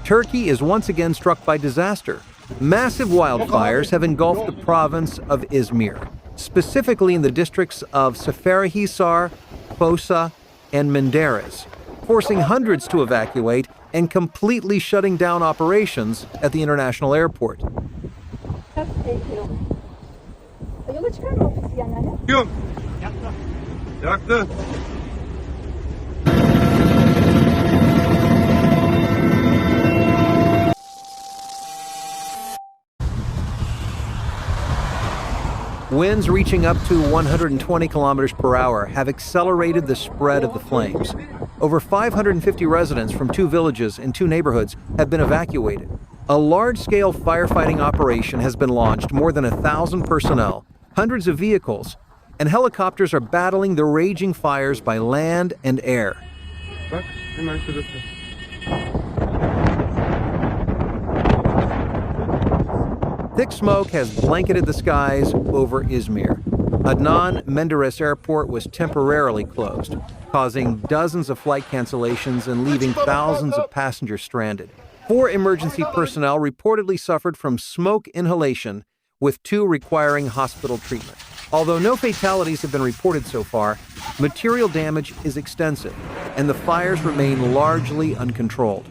Turkey is once again struck by disaster. Massive wildfires have engulfed the province of Izmir, specifically in the districts of Seferihisar, Foça, and Menderes, forcing hundreds to evacuate and completely shutting down operations at the international airport. Winds reaching up to 120 kilometers per hour have accelerated the spread of the flames. Over 550 residents from 2 villages and 2 neighborhoods have been evacuated. A large-scale firefighting operation has been launched. More than 1,000 personnel, hundreds of vehicles, and helicopters are battling the raging fires by land and air. Thick smoke has blanketed the skies over Izmir. Adnan Menderes Airport was temporarily closed, causing dozens of flight cancellations and leaving thousands of passengers stranded. 4 emergency personnel reportedly suffered from smoke inhalation, with 2 requiring hospital treatment. Although no fatalities have been reported so far, material damage is extensive, and the fires remain largely uncontrolled.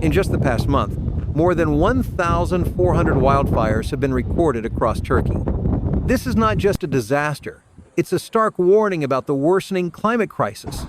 In just the past month, more than 1,400 wildfires have been recorded across Turkey. This is not just a disaster, it's a stark warning about the worsening climate crisis.